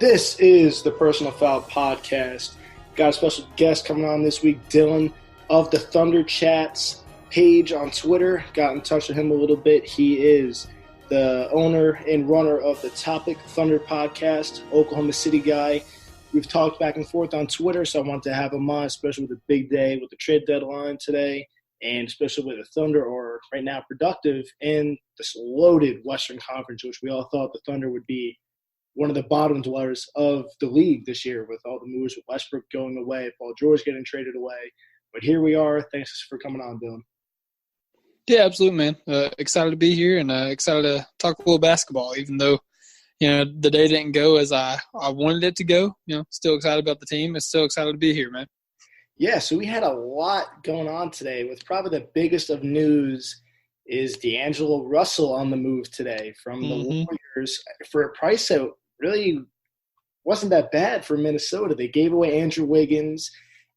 This is the Personal Foul Podcast. Got a special guest coming on this week, Dylan of the Thunder Chats page on Twitter. Got in touch with him a little bit. He is the owner and runner of the Topic Thunder Podcast, Oklahoma City guy. We've talked back and forth on Twitter, so I wanted to have him on, especially with the big day, with the trade deadline today, and especially with the Thunder are right now productive in this loaded Western Conference, which we all thought the Thunder would be one of the bottom dwellers of the league this year with all the moves with Westbrook going away, Paul George getting traded away. But here we are. Thanks for coming on, Dylan. Yeah, absolutely, man. Excited to be here and excited to talk a little basketball, even though, the day didn't go as I wanted it to go. Still excited about the team and still excited to be here, man. Yeah, so we had a lot going on today with probably the biggest of news is D'Angelo Russell on the move today from the Warriors for a price that really wasn't that bad for Minnesota. They gave away Andrew Wiggins,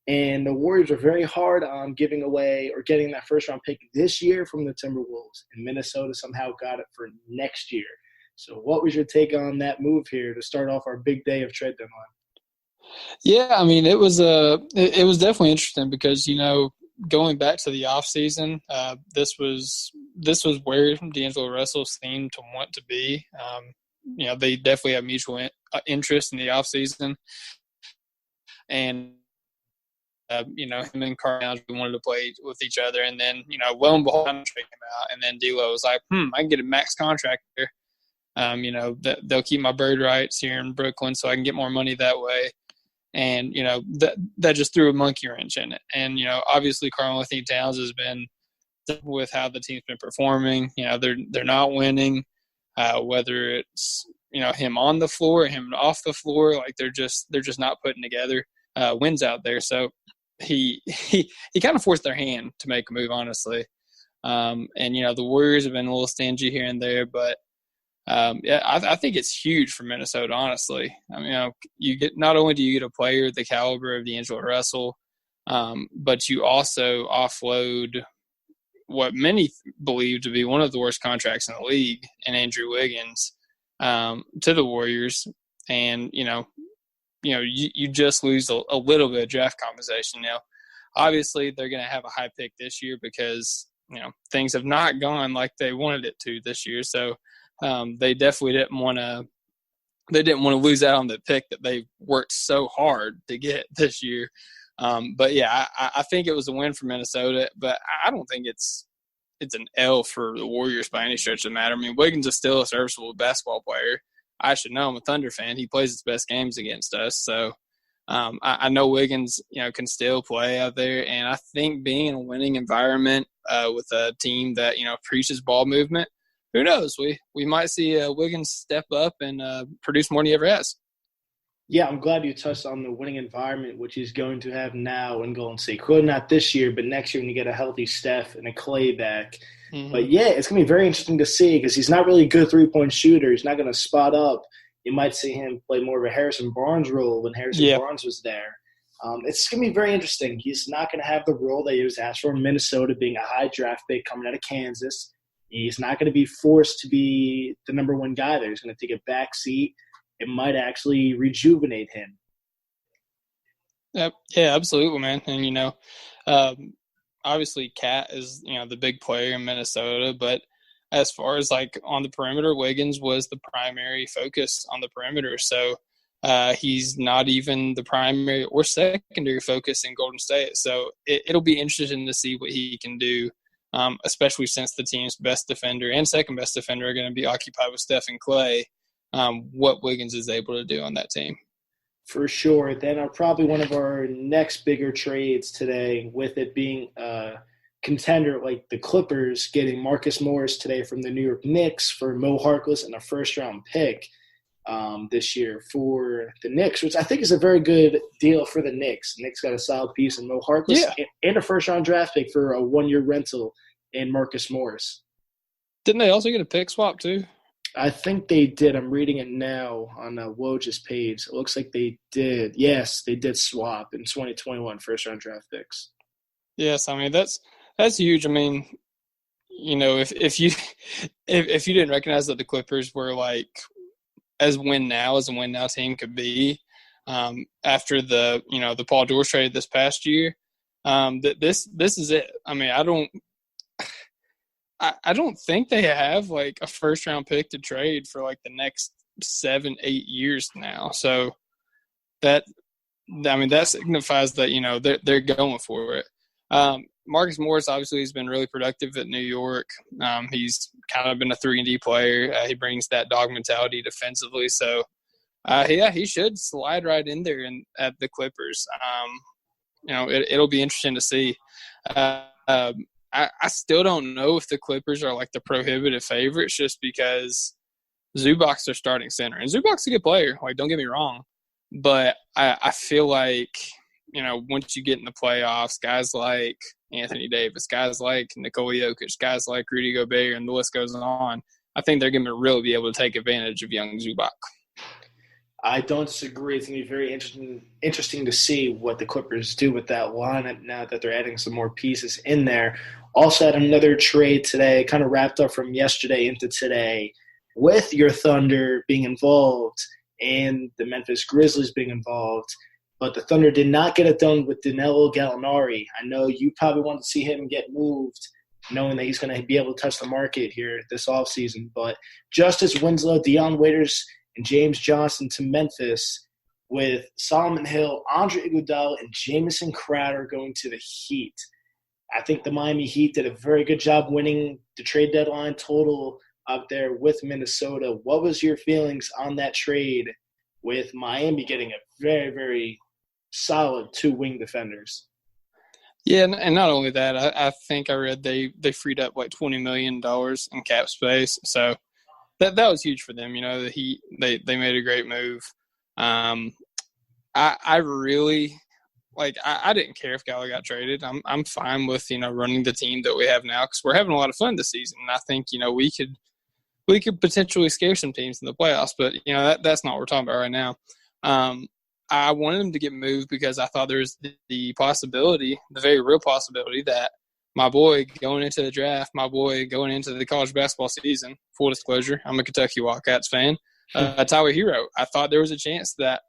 and the Warriors were very hard on giving away or getting that first-round pick this year from the Timberwolves, and Minnesota somehow got it for next year. So what was your take on that move here to start off our big day of trade deadline? Yeah, I mean, it was definitely interesting because, going back to the offseason, this was where D'Angelo Russell seemed to want to be. They definitely have mutual interest in the offseason. And, him and Carl wanted to play with each other. And then, lo and behold, contract came out. And then D'Lo was like, I can get a max contract here. They'll keep my bird rights here in Brooklyn so I can get more money that way. And, that just threw a monkey wrench in it. And, obviously Karl-Anthony Towns has been with how the team's been performing. They're not winning, whether it's, him on the floor, him off the floor. Like they're just not putting together wins out there. So he kind of forced their hand to make a move, honestly. And, the Warriors have been a little stingy here and there, but I think it's huge for Minnesota, honestly. I mean, you get not only do you get a player the caliber of D'Angelo Russell, but you also offload what many believe to be one of the worst contracts in the league in Andrew Wiggins to the Warriors, and you just lose a little bit of draft compensation. Now, obviously, they're going to have a high pick this year because things have not gone like they wanted it to this year, so. They definitely didn't want to lose out on the pick that they worked so hard to get this year. But yeah, I think it was a win for Minnesota, but I don't think it's an L for the Warriors by any stretch of the matter. I mean, Wiggins is still a serviceable basketball player. I should know. I'm a Thunder fan. He plays his best games against us. So I know Wiggins, can still play out there. And I think being in a winning environment with a team that, preaches ball movement, who knows? We might see Wiggins step up and produce more than he ever has. Yeah, I'm glad you touched on the winning environment, which he's going to have now in Golden State. Clearly not this year, but next year when you get a healthy Steph and a Clay back. Mm-hmm. But, yeah, it's going to be very interesting to see because he's not really a good three-point shooter. He's not going to spot up. You might see him play more of a Harrison Barnes role when Harrison Barnes was there. It's going to be very interesting. He's not going to have the role that he was asked for in Minnesota, being a high draft pick coming out of Kansas. He's not going to be forced to be the number one guy there. He's going to take a back seat. It might actually rejuvenate him. Yeah, absolutely, man. And, obviously Cat is, the big player in Minnesota. But as far as, on the perimeter, Wiggins was the primary focus on the perimeter. So he's not even the primary or secondary focus in Golden State. So it'll be interesting to see what he can do. Especially since the team's best defender and second best defender are going to be occupied with Steph and Clay, what Wiggins is able to do on that team. For sure. Then probably one of our next bigger trades today, with it being a contender like the Clippers getting Marcus Morris today from the New York Knicks for Mo Harkless and a first-round pick this year for the Knicks, which I think is a very good deal for the Knicks. Knicks got a solid piece in Mo Harkless and a first-round draft pick for a one-year rental in Marcus Morris. Didn't they also get a pick swap too? I think they did. I'm reading it now on Woj's page. It looks like they did. Yes, they did swap in 2021 first-round draft picks. Yes, I mean that's huge. I mean, if you didn't recognize that the Clippers were as win now as a win now team could be after the Paul George trade this past year. This is it. I mean, I don't think they have like a first round pick to trade for like the next 7-8 years now. So that signifies that they're going for it. Marcus Morris obviously has been really productive at New York. He's kind of been a 3-and-D player. He brings that dog mentality defensively. So he should slide right in there at the Clippers. It'll be interesting to see. I still don't know if the Clippers are like the prohibitive favorites just because Zubac's their starting center. And Zubac's a good player. Like, don't get me wrong. But I feel like, once you get in the playoffs, guys like Anthony Davis, guys like Nikola Jokic, guys like Rudy Gobert, and the list goes on, I think they're going to really be able to take advantage of young Zubac. I don't disagree. It's going to be very interesting to see what the Clippers do with that lineup now that they're adding some more pieces in there. Also had another trade today, kind of wrapped up from yesterday into today, with your Thunder being involved and the Memphis Grizzlies being involved. But the Thunder did not get it done with Danilo Gallinari. I know you probably want to see him get moved, knowing that he's going to be able to touch the market here this offseason. But Justice Winslow, Dion Waiters, and James Johnson to Memphis, with Solomon Hill, Andre Iguodala, and Jamison Crowder going to the Heat. I think the Miami Heat did a very good job winning the trade deadline total up there with Minnesota. What was your feelings on that trade with Miami getting a very, very solid 2 wing defenders? Yeah, and not only that, I think I read they freed up like $20 million in cap space. So that was huge for them. The Heat, they made a great move. I really – I didn't care if Gallo got traded. I'm fine with, running the team that we have now because we're having a lot of fun this season. And I think, we could potentially scare some teams in the playoffs, but, that's not what we're talking about right now. I wanted him to get moved because I thought there was the possibility, the very real possibility, that my boy going into the draft, my boy going into the college basketball season, full disclosure, I'm a Kentucky Wildcats fan, Tyler Hero. I thought there was a chance that,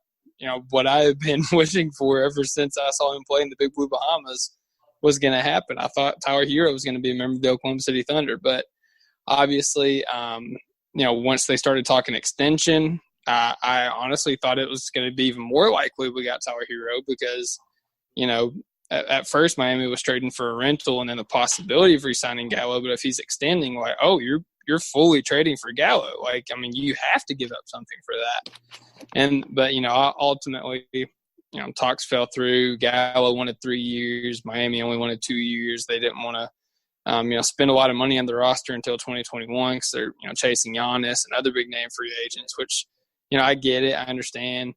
what I have been wishing for ever since I saw him play in the Big Blue Bahamas was going to happen. I thought Tyler Hero was going to be a member of the Oklahoma City Thunder, but obviously, once they started talking extension, I honestly thought it was going to be even more likely we got Tyler Hero because, at first Miami was trading for a rental and then the possibility of re-signing Gallo. But if he's extending, you're fully trading for Gallo. You have to give up something for that. But ultimately, talks fell through. Gallo wanted 3 years. Miami only wanted 2 years. They didn't want to, spend a lot of money on the roster until 2021 because they're, chasing Giannis and other big name free agents, which, I get it. I understand.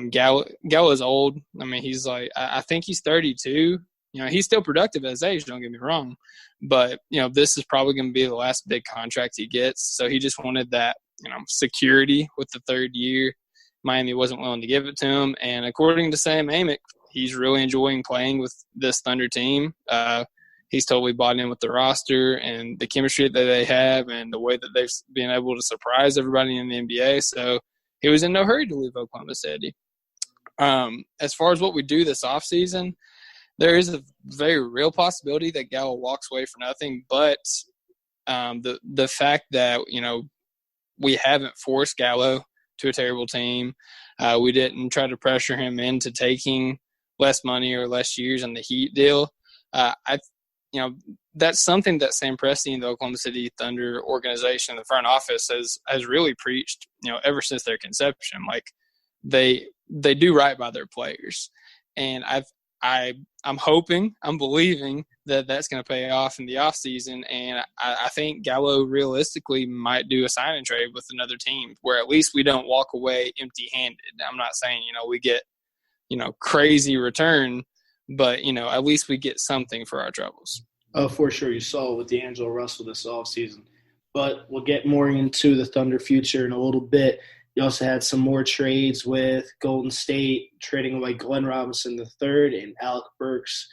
Gallo is old. He's I think he's 32. He's still productive at his age, don't get me wrong. But, this is probably going to be the last big contract he gets. So he just wanted that, security with the third year. Miami wasn't willing to give it to him. And according to Sam Amick, he's really enjoying playing with this Thunder team. He's totally bought in with the roster and the chemistry that they have and the way that they've been able to surprise everybody in the NBA. So he was in no hurry to leave Oklahoma City. As far as what we do this offseason, there is a very real possibility that Gallo walks away for nothing. But the fact that, we haven't forced Gallo to a terrible team, we didn't try to pressure him into taking less money or less years on the Heat deal. That's something that Sam Presti and the Oklahoma City Thunder organization, the front office, has really preached, ever since their conception. They do right by their players, and I'm hoping, I'm believing that that's going to pay off in the offseason, and I think Gallo realistically might do a sign and trade with another team where at least we don't walk away empty-handed. I'm not saying we get crazy return, but at least we get something for our troubles. Oh, for sure. You saw it with D'Angelo Russell this offseason. But we'll get more into the Thunder future in a little bit. You also had some more trades with Golden State trading away Glenn Robinson III and Alec Burks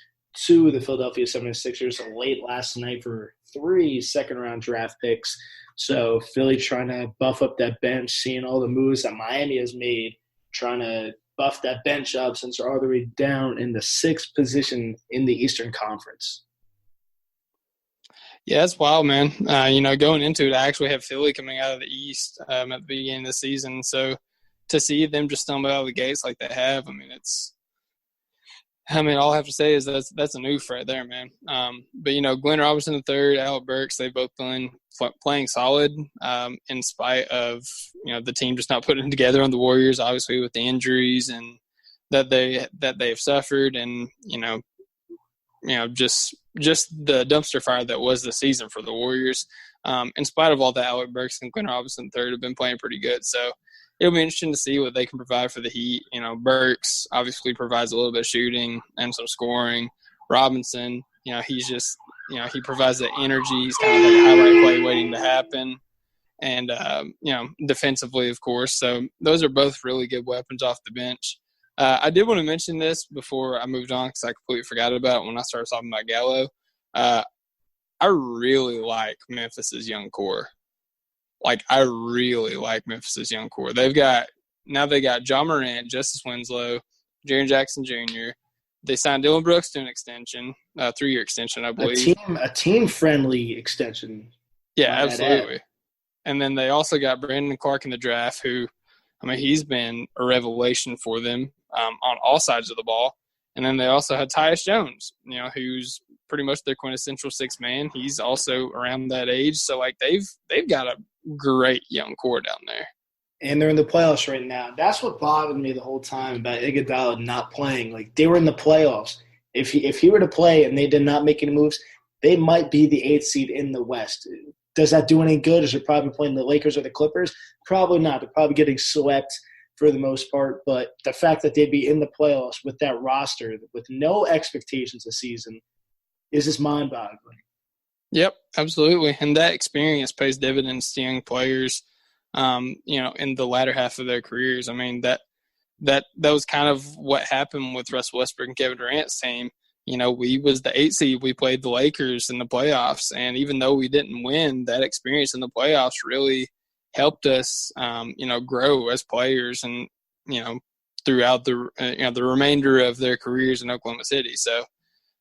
to the Philadelphia 76ers late last night for 3 second-round draft picks. So Philly trying to buff up that bench, seeing all the moves that Miami has made, trying to buff that bench up since they're already down in the 6th position in the Eastern Conference. Yeah, it's wild, man. Going into it, I actually have Philly coming out of the East at the beginning of the season. So to see them just stumble out of the gates like they have, all I have to say is that's a new right there, man. But Glenn Robinson III, Alec Burks, they've both been playing solid in spite of the team just not putting it together on the Warriors, obviously with the injuries and that they've suffered, and just the dumpster fire that was the season for the Warriors. In spite of all that, Alec Burks and Glenn Robinson III have been playing pretty good. So it'll be interesting to see what they can provide for the Heat. Burks obviously provides a little bit of shooting and some scoring. Robinson, he's just, he provides the energy. He's kind of like a highlight play waiting to happen. And, defensively, of course. So those are both really good weapons off the bench. I did want to mention this before I moved on because I completely forgot about it when I started talking about Gallo. I really like Memphis's young core. I really like Memphis's young core. They got John Morant, Justice Winslow, Jaren Jackson Jr. They signed Dylan Brooks to an extension, a 3-year extension, I believe. A team-friendly extension. Yeah, absolutely. And then they also got Brandon Clark in the draft, who, he's been a revelation for them on all sides of the ball. And then they also had Tyus Jones, who's pretty much their quintessential 6th man. He's also around that age. So, they've got a great young core down there. And they're in the playoffs right now. That's what bothered me the whole time about Iguodala not playing. They were in the playoffs. If he were to play and they did not make any moves, they might be the 8th seed in the West. Does that do any good? Is they're probably playing the Lakers or the Clippers? Probably not. They're probably getting swept for the most part. But the fact that they'd be in the playoffs with that roster, with no expectations this season, is just mind-boggling. Yep, absolutely. And that experience pays dividends to young players, in the latter half of their careers. That was kind of what happened with Russell Westbrook and Kevin Durant's team. We was the 8th seed. We played the Lakers in the playoffs. And even though we didn't win, that experience in the playoffs really helped us, grow as players and, throughout the remainder of their careers in Oklahoma City. So,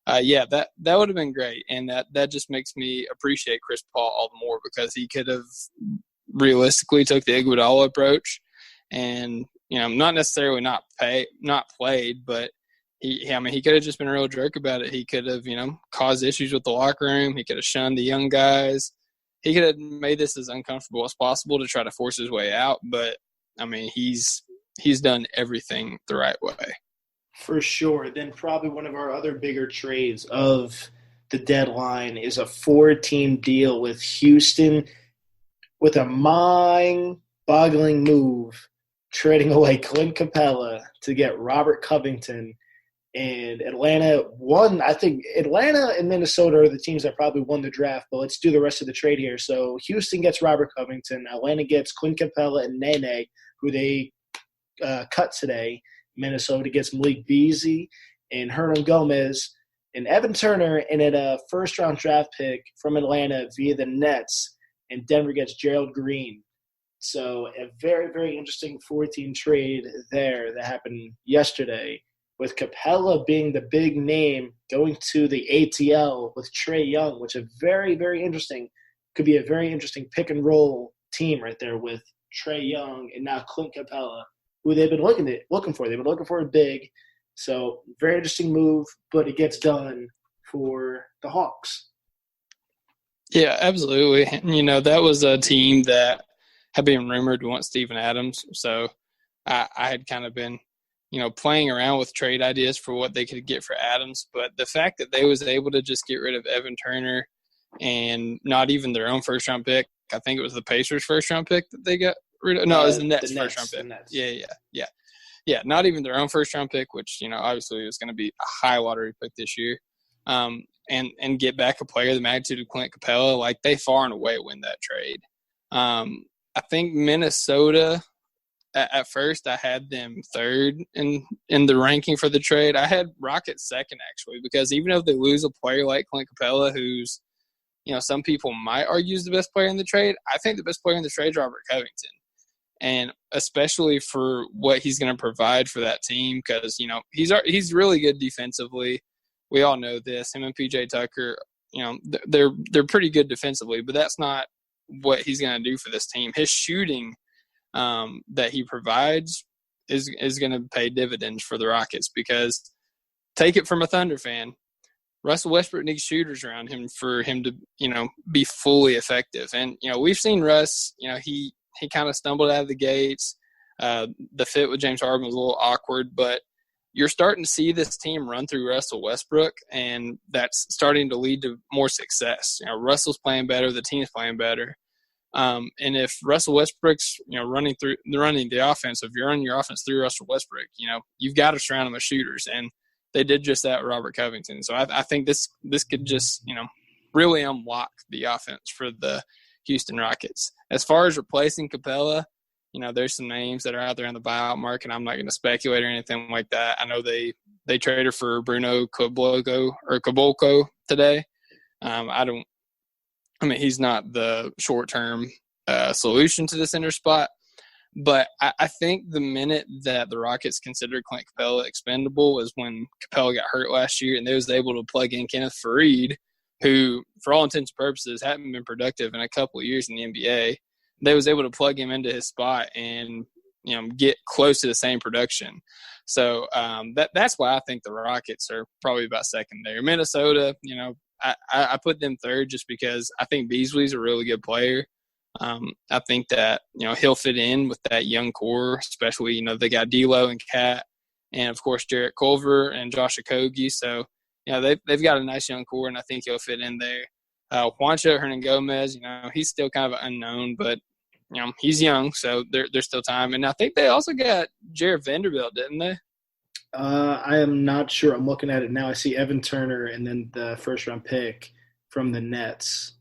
that would have been great. And that just makes me appreciate Chris Paul all the more because he could have realistically took the Iguodala approach and, not necessarily not played, but he could have just been a real jerk about it. He could have, caused issues with the locker room. He could have shunned the young guys. He could have made this as uncomfortable as possible to try to force his way out. But, he's done everything the right way. For sure. Then probably one of our other bigger trades of the deadline is a 4-team deal with Houston with a mind-boggling move, trading away Clint Capela to get Robert Covington. And Atlanta won. I think Atlanta and Minnesota are the teams that probably won the draft, but let's do the rest of the trade here. So Houston gets Robert Covington. Atlanta gets Clint Capela and Nene, who they cut today. Minnesota gets Malik Beasley and Hernan Gomez and Evan Turner, and then a first-round draft pick from Atlanta via the Nets, and Denver gets Gerald Green. So a very, very interesting 4-team trade there that happened yesterday, with Capela being the big name going to the ATL with Trae Young, which is very, very interesting. Could be a very interesting pick-and-roll team right there with Trae Young and now Clint Capela, who they've been looking for. They've been looking for a big. So very interesting move, but it gets done for the Hawks. Yeah, absolutely. And, that was a team that had been rumored to want Steven Adams. So I had kind of been, playing around with trade ideas for what they could get for Adams. But the fact that they was able to just get rid of Evan Turner and not even their own first-round pick, I think it was the Pacers' first-round pick that they got rid of. No, it was the Nets' first-round pick. Yeah. Not even their own first-round pick, which, obviously is going to be a high lottery pick this year. And get back a player the magnitude of Clint Capela, they far and away win that trade. I think Minnesota, at first I had them third in the ranking for the trade. I had Rockets second, actually, because even if they lose a player like Clint Capela, who's some people might argue is the best player in the trade. I think the best player in the trade is Robert Covington. And especially for what he's going to provide for that team, because, he's really good defensively. We all know this. Him and PJ Tucker, they're pretty good defensively, but that's not what he's going to do for this team. His shooting that he provides is going to pay dividends for the Rockets, because take it from a Thunder fan, Russell Westbrook needs shooters around him for him to, be fully effective. And, we've seen Russ, he kind of stumbled out of the gates. The fit with James Harden was a little awkward, but you're starting to see this team run through Russell Westbrook, and that's starting to lead to more success. Russell's playing better, the team's playing better. And if Russell Westbrook's, running the offense, if you're running your offense through Russell Westbrook, you've got to surround him with shooters. And they did just that with Robert Covington. So I think this could just, really unlock the offense for the Houston Rockets. As far as replacing Capela, there's some names that are out there on the buyout market. I'm not going to speculate or anything like that. I know they traded for Bruno Caboclo today. He's not the short-term solution to the center spot, but I think the minute that the Rockets considered Clint Capela expendable was when Capela got hurt last year, and they was able to plug in Kenneth Faried, who, for all intents and purposes, hadn't been productive in a couple of years in the NBA. They was able to plug him into his spot and, get close to the same production. So that's why I think the Rockets are probably about second there. Minnesota, I put them third just because I think Beasley's a really good player. I think that, he'll fit in with that young core, especially, they got D'Lo and Cat, and, of course, Jarrett Culver and Josh Okogie. So, they've got a nice young core, and I think he'll fit in there. Juancho Hernangomez, he's still kind of an unknown, but, he's young, so there's still time. And I think they also got Jared Vanderbilt, didn't they? I am not sure. I'm looking at it now. I see Evan Turner and then the first-round pick from the Nets.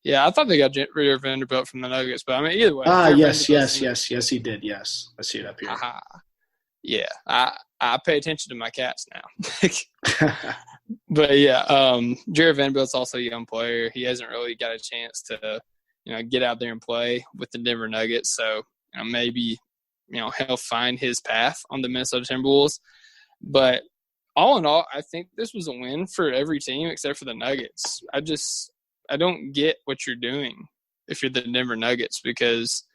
Yeah, I thought they got Jared Vanderbilt from the Nuggets, but, either way. Yes, he did, yes. I see it up here. Aha. Yeah, I pay attention to my cats now. But, yeah, Jared Vanderbilt's also a young player. He hasn't really got a chance to, get out there and play with the Denver Nuggets. So, maybe, he'll find his path on the Minnesota Timberwolves. But all in all, I think this was a win for every team except for the Nuggets. I don't get what you're doing if you're the Denver Nuggets, because –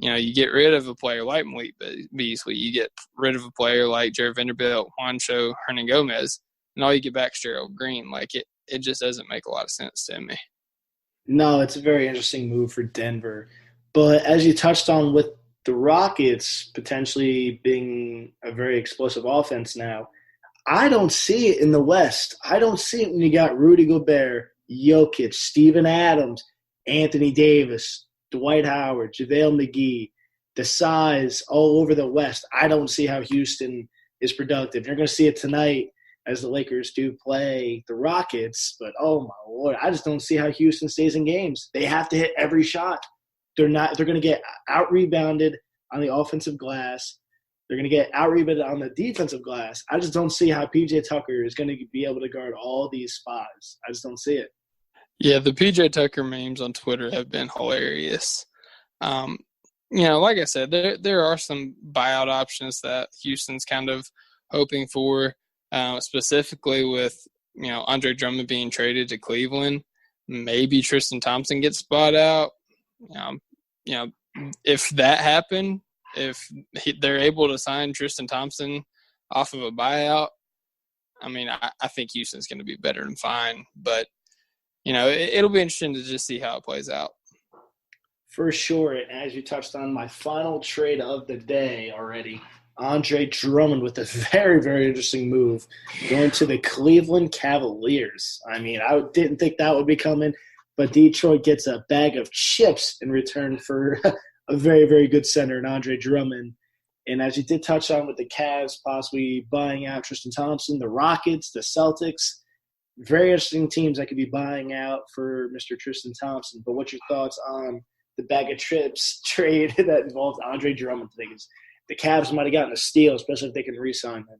you get rid of a player like Malik Beasley, you get rid of a player like Jared Vanderbilt, Juancho Hernangomez, and all you get back is Gerald Green. Like, it just doesn't make a lot of sense to me. No, it's a very interesting move for Denver. But as you touched on with the Rockets potentially being a very explosive offense now, I don't see it in the West. I don't see it when you got Rudy Gobert, Jokic, Steven Adams, Anthony Davis, Dwight Howard, JaVale McGee, the size all over the West. I don't see how Houston is productive. You're going to see it tonight as the Lakers do play the Rockets, but oh my Lord, I just don't see how Houston stays in games. They have to hit every shot. They're going to get out-rebounded on the offensive glass. They're going to get out-rebounded on the defensive glass. I just don't see how PJ Tucker is going to be able to guard all these spots. I just don't see it. Yeah, the PJ Tucker memes on Twitter have been hilarious. Like I said, there are some buyout options that Houston's kind of hoping for, specifically with, Andre Drummond being traded to Cleveland. Maybe Tristan Thompson gets bought out. If that happened, if they're able to sign Tristan Thompson off of a buyout, I think Houston's going to be better than fine. But, it'll be interesting to just see how it plays out. For sure. And as you touched on, my final trade of the day already, Andre Drummond with a very, very interesting move going to the Cleveland Cavaliers. I didn't think that would be coming, but Detroit gets a bag of chips in return for a very, very good center in Andre Drummond. And as you did touch on with the Cavs possibly buying out Tristan Thompson, the Rockets, the Celtics, very interesting teams that could be buying out for Mr. Tristan Thompson. But what's your thoughts on the bag of chips trade that involves Andre Drummond? I think the Cavs might have gotten a steal, especially if they can re-sign him.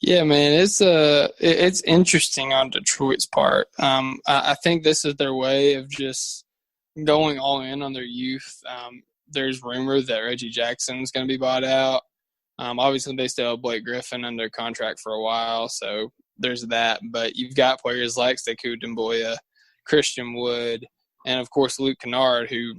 Yeah, man, it's interesting on Detroit's part. I think this is their way of just going all in on their youth. There's rumor that Reggie Jackson's going to be bought out. Obviously, they still have Blake Griffin under contract for a while, so there's that. But you've got players like Sekou Doumbouya, Christian Wood, and of course Luke Kennard, who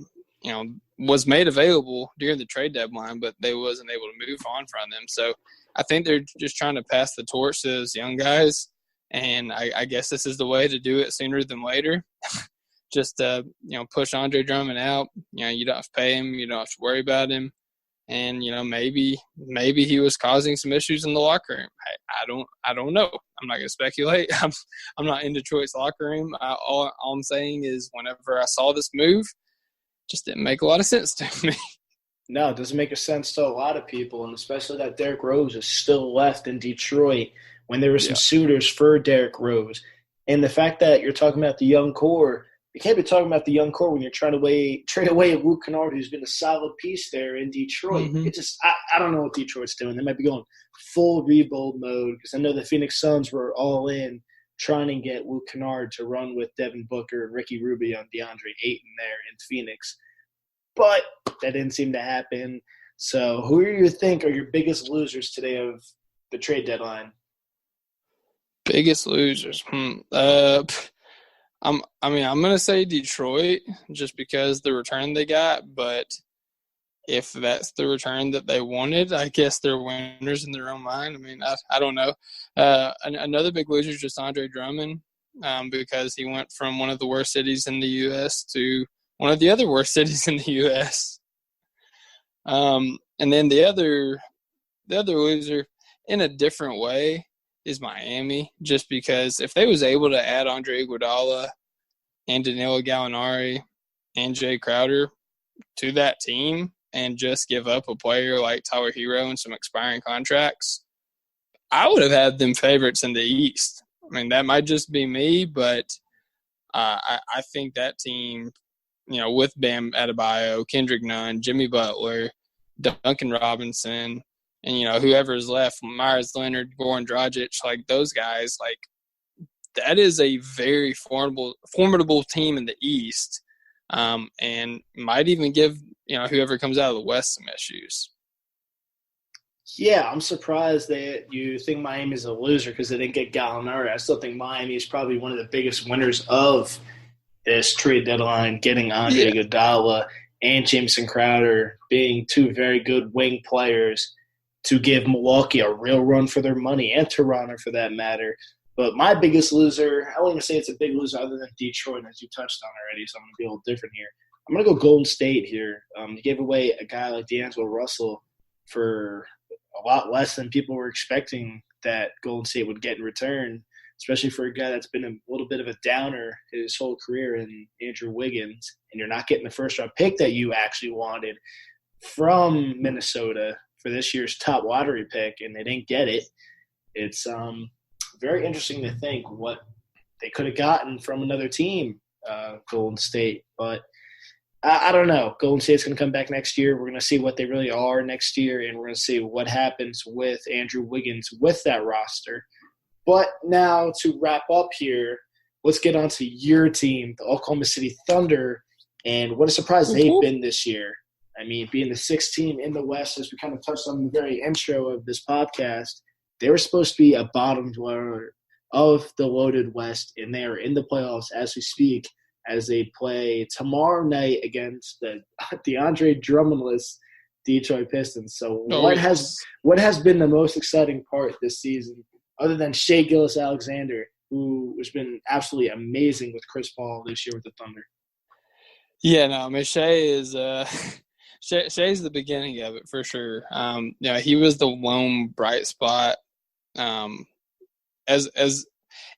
was made available during the trade deadline, but they wasn't able to move on from them. So I think they're just trying to pass the torch to those young guys, and I guess this is the way to do it sooner than later. Just push Andre Drummond out. You don't have to pay him, you don't have to worry about him. And maybe he was causing some issues in the locker room. I don't know. I'm not going to speculate. I'm not in Detroit's locker room. All I'm saying is, whenever I saw this move, just didn't make a lot of sense to me. No, it doesn't make a sense to a lot of people, and especially that Derrick Rose is still left in Detroit when there were some suitors for Derrick Rose. And the fact that you're talking about the young core, you can't be talking about the young core when you're trying to trade away Luke Kennard, who's been a solid piece there in Detroit. Mm-hmm. It just I don't know what Detroit's doing. They might be going full rebuild mode, because I know the Phoenix Suns were all in trying to get Luke Kennard to run with Devin Booker and Ricky Rubio and DeAndre Ayton there in Phoenix. But that didn't seem to happen. So who do you think are your biggest losers today of the trade deadline? Biggest losers? I'm going to say Detroit, just because the return they got. But if that's the return that they wanted, I guess they're winners in their own mind. I mean, I don't know. Another big loser is just Andre Drummond, because he went from one of the worst cities in the U.S. to one of the other worst cities in the U.S. And then the other loser, in a different way, is Miami, just because if they was able to add Andre Iguodala and Danilo Gallinari and Jay Crowder to that team and just give up a player like Tyler Hero and some expiring contracts, I would have had them favorites in the East. I mean, that might just be me, but I think that team, with Bam Adebayo, Kendrick Nunn, Jimmy Butler, Duncan Robinson, and whoever is left, Myers Leonard, Goran Dragic, like those guys, like that is a very formidable team in the East, and might even give whoever comes out of the West some issues. Yeah, I'm surprised that you think Miami's a loser because they didn't get Gallinari. I still think Miami is probably one of the biggest winners of this trade deadline, getting Andre Iguodala and Jameson Crowder being two very good wing players to give Milwaukee a real run for their money, and Toronto for that matter. But my biggest loser, I wouldn't say it's a big loser other than Detroit, as you touched on already, so I'm going to be a little different here. I'm going to go Golden State here. You gave away a guy like D'Angelo Russell for a lot less than people were expecting that Golden State would get in return, especially for a guy that's been a little bit of a downer his whole career in Andrew Wiggins, and you're not getting the first-round pick that you actually wanted from Minnesota for this year's top lottery pick, and they didn't get it. It's very interesting to think what they could have gotten from another team, Golden State. But I don't know. Golden State's going to come back next year. We're going to see what they really are next year, and we're going to see what happens with Andrew Wiggins with that roster. But now to wrap up here, let's get on to your team, the Oklahoma City Thunder, and what a surprise they've been this year. I mean, being the sixth team in the West, as we kind of touched on the very intro of this podcast, they were supposed to be a bottom dweller of the loaded West, and they are in the playoffs as we speak, as they play tomorrow night against the DeAndre Drummondless Detroit Pistons. So what has been the most exciting part this season, other than Shea Gillis Alexander, who has been absolutely amazing with Chris Paul this year with the Thunder? Yeah, no, I mean, Shea is Shea's the beginning of it for sure. He was the lone bright spot. As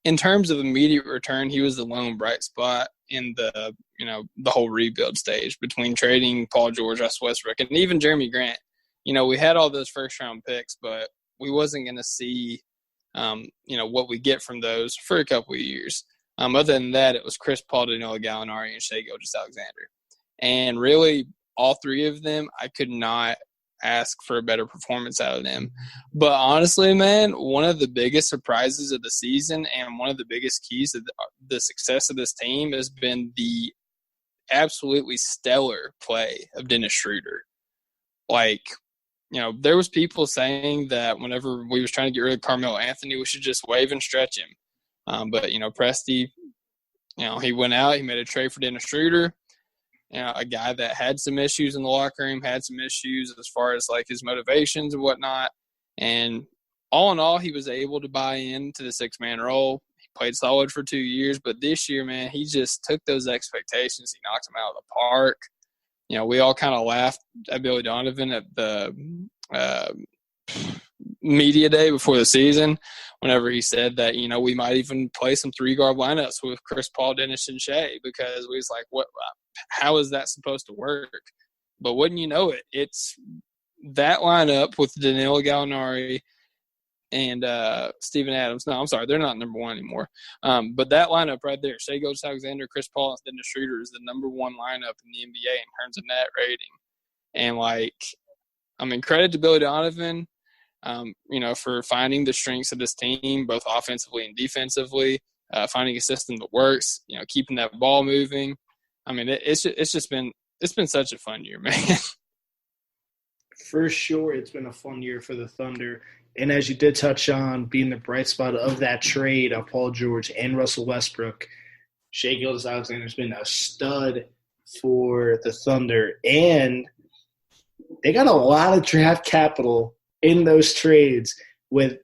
in terms of immediate return, he was the lone bright spot in the whole rebuild stage between trading Paul George, Russ Westbrook, and even Jeremy Grant. We had all those first round picks, but we wasn't going to see what we get from those for a couple of years. Other than that, it was Chris Paul, Danilo Gallinari, and Shea Gilgeous-Alexander. And really, all three of them, I could not ask for a better performance out of them. But honestly, man, one of the biggest surprises of the season and one of the biggest keys to the success of this team has been the absolutely stellar play of Dennis Schroeder. Like, there was people saying that whenever we was trying to get rid of Carmelo Anthony, we should just waive and stretch him. But Presti, he went out, he made a trade for Dennis Schroeder, a guy that had some issues in the locker room, had some issues as far as like his motivations and whatnot. And all in all, he was able to buy into the 6-man role. He played solid for 2 years, but this year, man, he just took those expectations. He knocked them out of the park. We all kind of laughed at Billy Donovan at the media day before the season whenever he said that, we might even play some 3-guard lineups with Chris Paul, Dennis, and Shea, because we was like, how is that supposed to work? But wouldn't you know it, it's that lineup with Danilo Gallinari and Steven Adams. No, I'm sorry, they're not number one anymore. But that lineup right there, Shea Gilgeous-Alexander, Chris Paul, and Dennis Schroeder is the number one lineup in the NBA in terms of net rating. And credit to Billy Donovan, for finding the strengths of this team, both offensively and defensively, finding a system that works, keeping that ball moving. It's been such a fun year, man. For sure, it's been a fun year for the Thunder. And as you did touch on, being the bright spot of that trade of Paul George and Russell Westbrook, Shea Gilgeous-Alexander has been a stud for the Thunder. And they got a lot of draft capital in those trades with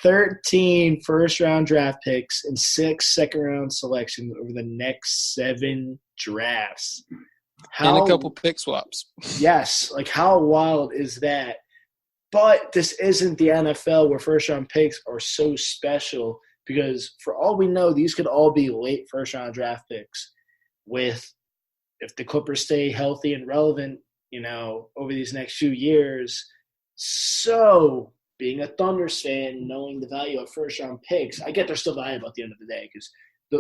13 first-round draft picks and 6 second-round selections over the next 7 drafts. And a couple pick swaps. Yes. How wild is that? But this isn't the NFL where first-round picks are so special because for all we know, these could all be late first-round draft picks if the Clippers stay healthy and relevant, over these next few years. So being a Thunder fan, knowing the value of first-round picks, I get they're still valuable at the end of the day because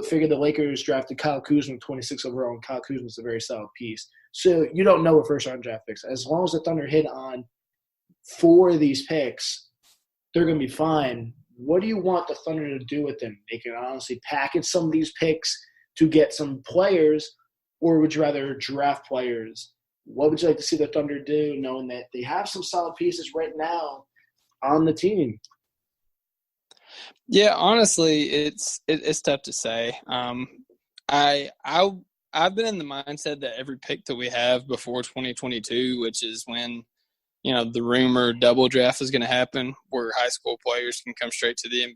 figure the Lakers drafted Kyle Kuzma 26 overall, and Kyle Kuzma is a very solid piece. So you don't know what first-round draft picks. As long as the Thunder hit on 4 of these picks, they're going to be fine. What do you want the Thunder to do with them? They can honestly package some of these picks to get some players, or would you rather draft players? What would you like to see the Thunder do, knowing that they have some solid pieces right now on the team? Yeah, honestly, it's tough to say. I've been in the mindset that every pick that we have before 2022, which is when the rumor double draft is going to happen, where high school players can come straight to the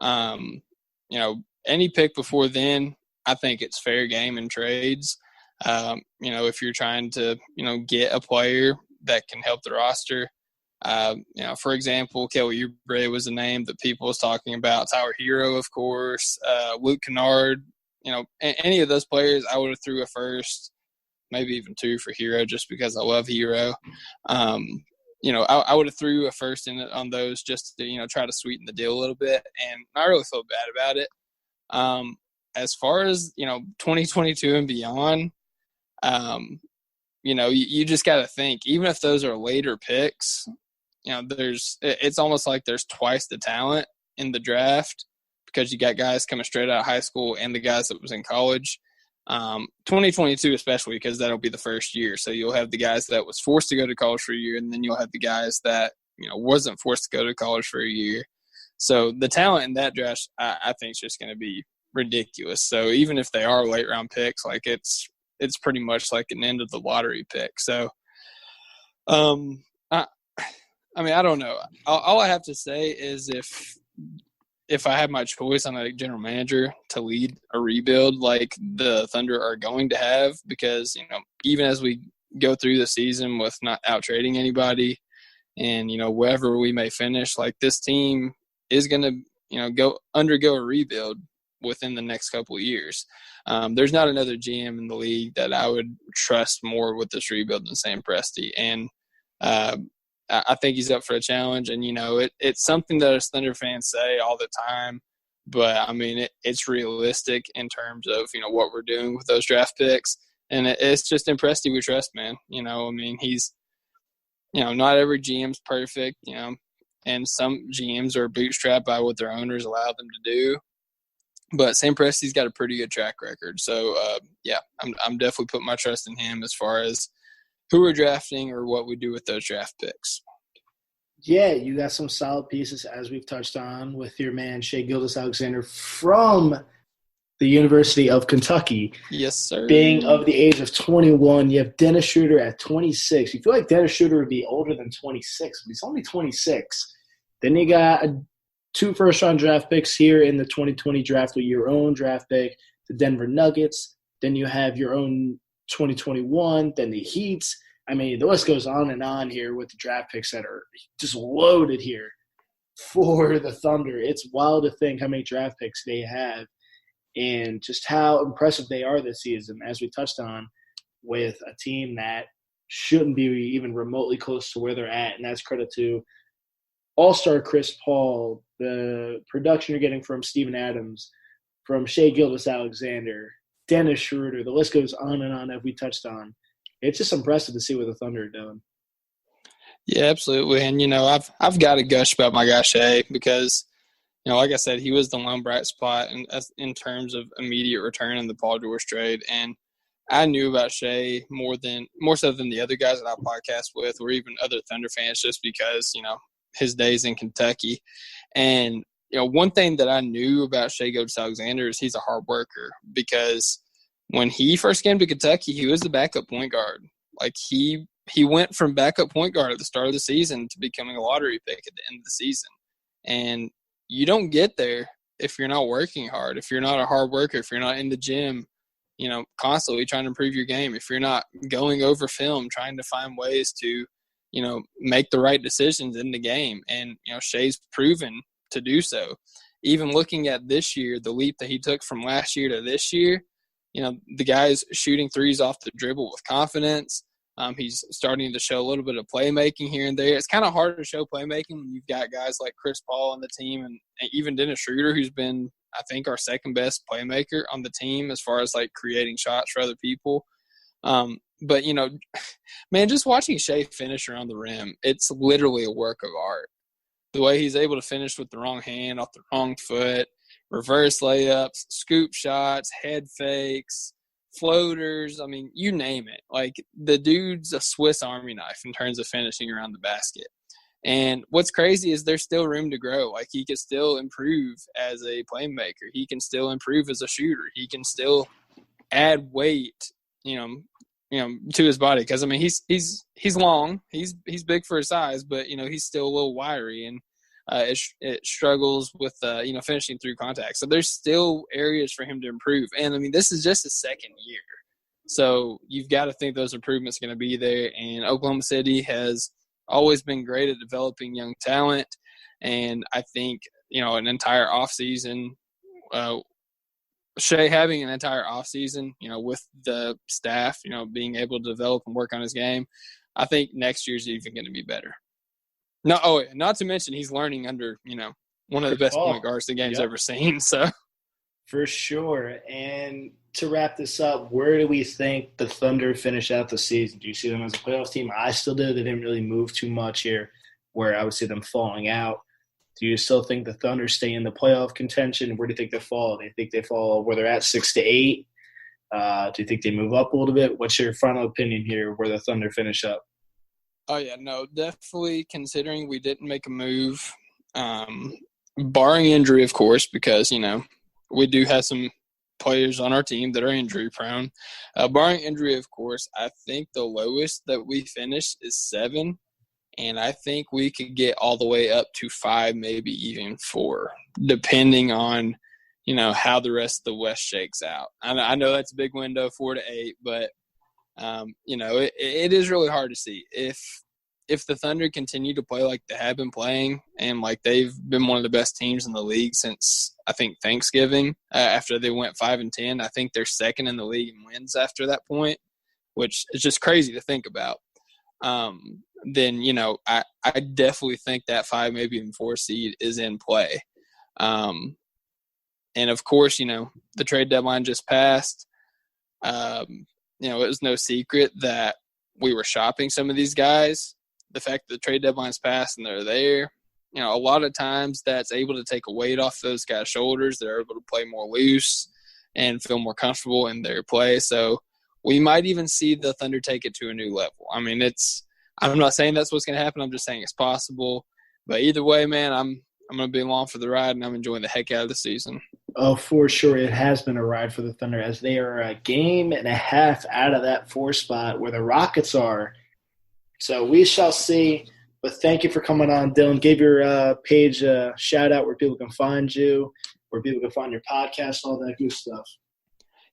NBA. Any pick before then, I think it's fair game in trades. If you're trying to get a player that can help the roster. For example, Kelly Oubre was a name that people was talking about. Tyler Hero, of course, Luke Kennard. Any of those players, I would have threw a first, maybe even 2 for Hero, just because I love Hero. I would have threw a first on those just to try to sweeten the deal a little bit, and I really feel bad about it. As far as 2022 and beyond, you just got to think, even if those are later picks, it's almost like there's twice the talent in the draft because you got guys coming straight out of high school and the guys that was in college. 2022 especially, because that'll be the first year. So you'll have the guys that was forced to go to college for a year, and then you'll have the guys that, wasn't forced to go to college for a year. So the talent in that draft, I think, is just going to be ridiculous. So even if they are late round picks, it's pretty much like an end of the lottery pick. So, I don't know. All I have to say is if I had my choice on a general manager to lead a rebuild like the Thunder are going to have, because, even as we go through the season with not out trading anybody and, wherever we may finish, this team is going to, undergo a rebuild within the next couple of years. There's not another GM in the league that I would trust more with this rebuild than Sam Presti. And I think he's up for a challenge. And, it's something that us Thunder fans say all the time. But, it's realistic in terms of, what we're doing with those draft picks. And it's just in Presti we trust, man. He's not every GM's perfect, and some GMs are bootstrapped by what their owners allow them to do. But Sam Presti's got a pretty good track record. So, I'm definitely putting my trust in him as far as who we're drafting or what we do with those draft picks. Yeah, you got some solid pieces, as we've touched on, with your man Shea Gillis-Alexander from the University of Kentucky. Yes, sir. Being of the age of 21, you have Dennis Schroeder at 26. You feel like Dennis Schroeder would be older than 26, but he's only 26. Then you got 2 first-round draft picks here in the 2020 draft with your own draft pick, the Denver Nuggets. Then you have your own 2021, then the Heat. I mean, the list goes on and on here with the draft picks that are just loaded here for the Thunder. It's wild to think how many draft picks they have and just how impressive they are this season, as we touched on, with a team that shouldn't be even remotely close to where they're at. And that's credit to all-star Chris Paul, the production you're getting from Steven Adams, from Shea Gilgeous-Alexander, Dennis Schroeder. The list goes on and on, as we touched on. It's just impressive to see what the Thunder are doing. Yeah, absolutely. And, I've got to gush about my guy Shea because, like I said, he was the lone bright spot in terms of immediate return in the Paul George trade. And I knew about Shea more so than the other guys that I podcast with or even other Thunder fans just because, his days in Kentucky. And, one thing that I knew about Shea Gilgeous-Alexander is he's a hard worker because when he first came to Kentucky, he was the backup point guard. Like he went from backup point guard at the start of the season to becoming a lottery pick at the end of the season. And you don't get there if you're not working hard, if you're not a hard worker, if you're not in the gym, constantly trying to improve your game, if you're not going over film, trying to find ways to, make the right decisions in the game. And, Shea's proven to do so. Even looking at this year, the leap that he took from last year to this year, the guy's shooting threes off the dribble with confidence. He's starting to show a little bit of playmaking here and there. It's kind of hard to show playmaking when you've got guys like Chris Paul on the team and even Dennis Schroeder, who's been, I think, our second best playmaker on the team as far as like creating shots for other people. But, man, just watching Shea finish around the rim, it's literally a work of art. The way he's able to finish with the wrong hand, off the wrong foot, reverse layups, scoop shots, head fakes, floaters, I mean, you name it. Like, the dude's a Swiss Army knife in terms of finishing around the basket. And what's crazy is there's still room to grow. Like, he can still improve as a playmaker. He can still improve as a shooter. He can still add weight, to his body. Because, I mean, he's long. He's big for his size, but, he's still a little wiry. And it struggles with, finishing through contact. So there's still areas for him to improve. And, I mean, this is just his second year. So you've got to think those improvements are going to be there. And Oklahoma City has always been great at developing young talent. And I think, an entire offseason, Shea having an entire offseason, with the staff, being able to develop and work on his game, I think next year's even going to be better. Not to mention he's learning under, one of the best point guards the game's ever seen. So, for sure. And to wrap this up, where do we think the Thunder finish out the season? Do you see them as a playoff team? I still do. They didn't really move too much here, where I would see them falling out. Do you still think the Thunder stay in the playoff contention? Where do you think they fall? Do you think they fall where they're at 6 to 8? Do you think they move up a little bit? What's your final opinion here where the Thunder finish up? Oh, yeah, no, definitely considering we didn't make a move, barring injury, of course, because, we do have some players on our team that are injury prone. Barring injury, of course, I think the lowest that we finished is 7, and I think we could get all the way up to 5, maybe even 4, depending on, how the rest of the West shakes out. I know that's a big window, 4 to 8, but it is really hard to see. If the Thunder continue to play like they have been playing and like they've been one of the best teams in the league since, I think, Thanksgiving, after they went 5-10, I think they're second in the league in wins after that point, which is just crazy to think about. Then, I definitely think that 5, maybe even 4 seed is in play. And, of course, the trade deadline just passed. It was no secret that we were shopping some of these guys. the fact that the trade deadline's passed and they're there, you know, a lot of times that's able to take a weight off those guys' shoulders. They're able to play more loose and feel more comfortable in their play. So we might even see the Thunder take it to a new level. I mean, I'm not saying that's what's going to happen. I'm just saying it's possible. But either way, man, I'm going to be along for the ride, and I'm enjoying the heck out of the season. Oh, for sure. It has been a ride for the Thunder as they are a game and a half out of that 4 spot where the Rockets are. So we shall see. But thank you for coming on, Dylan. Give your page a shout-out where people can find you, where people can find your podcast, all that good stuff.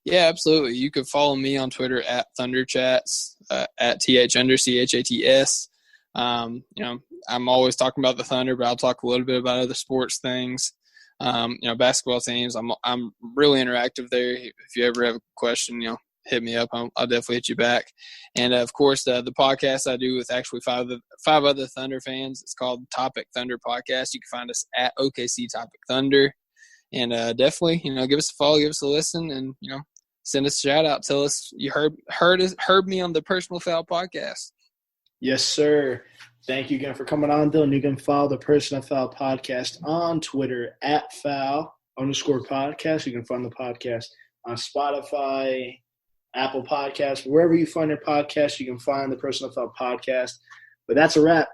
Yeah, absolutely. You can follow me on Twitter at ThunderChats, at @CHATS. You know, I'm always talking about the Thunder, but I'll talk a little bit about other sports things. You know, basketball teams. I'm really interactive there. If you ever have a question, you know, hit me up. I'll definitely hit you back. And of course, the podcast I do with actually five other Thunder fans. It's called Topic Thunder Podcast. You can find us at OKC Topic Thunder. And definitely, you know, give us a follow, give us a listen, and, you know, send us a shout out. Tell us you heard me on the Personal Foul podcast. Yes, sir. Thank you again for coming on, Dylan. You can follow the Personal Foul podcast on Twitter at @foul_podcast. You can find the podcast on Spotify, Apple Podcasts, wherever you find your podcast, you can find the Personal Foul podcast. But that's a wrap.